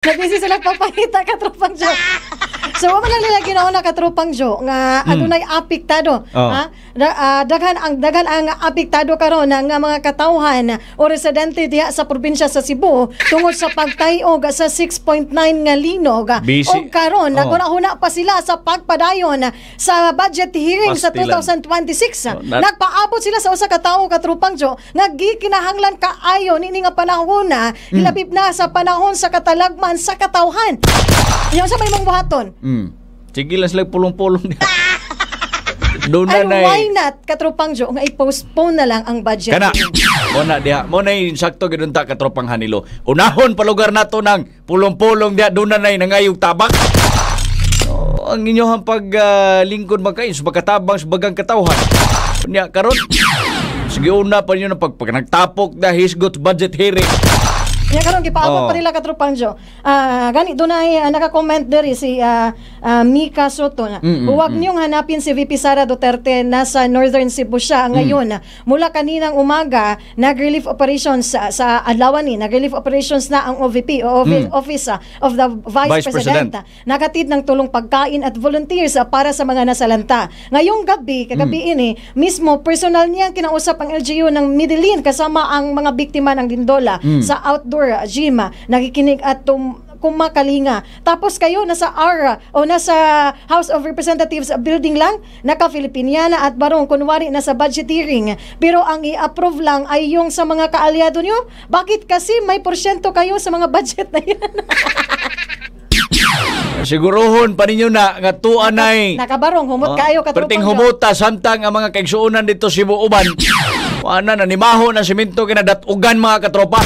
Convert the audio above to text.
Nagbisi sila papahita katropang Jo. So wala lang nila ginauna katropang Jo nga adunay apektado. Ha? Daghan ang apektado karon nga mga katawhan o residente diha sa probinsya sa Cebu tungod sa pagtayog sa 6.9 nga linog. O karon naguna-una pa sila sa pagpadayon sa budget hearing sa 2026. Nagpaabot sila sa usa ka tawo katropang Jo nga gikinahanglan kaayo nini nga panahon na hilabib na sa panahon sa katalagman sa katawhan. Yung sa may mong buhaton. Sige lang sila pulong-pulong niya. Ay, why not, katropang Jo, nga i-postpone na lang ang budget. Kana, muna diha, muna yung sakto ginunta katropang Hanilo. Unahon pa lugar na to ng pulong-pulong diha, doon na nangayong tabak. Ang inyong paglingkod magkain, subagkatabang, subagang katawhan. Kunya, karon, sige una pa nyo na pag nagtapok na hisgot budget hearing. Yan karon gipaabot pa nila katropang Jo. Gani dunay naka-comment diri si Mika Soto na. Huwag niyong hanapin si VP Sara Duterte nasa Northern Cebu siya ngayon. Mula kaninang umaga nag-relief operations sa adlawan ni nag-relief operations na ang OVP o Office of the Vice President. Nakatid ng tulong pagkain at volunteers para sa mga nasalanta. Ngayong gabi, kagabi ini mismo personal niyang kinausap ang LGU ng Medellin kasama ang mga biktima ng Dindola sa outdoor gym, nakikinig at kumakalinga. Tapos kayo nasa ARA o nasa House of Representatives building lang, naka-Filipiniana at barong kunwari nasa budget hearing. Pero ang i-approve lang ay yung sa mga kaalyado nyo. Bakit kasi may porsyento kayo sa mga budget na yan? Sigurohon pa ninyo na nga tuan ay nakabarong humot kayo katropang perting humuta samtang ang mga kaigsuunan dito Cebu uban. Ana na nimaho na semento kinadatugan mga katropa.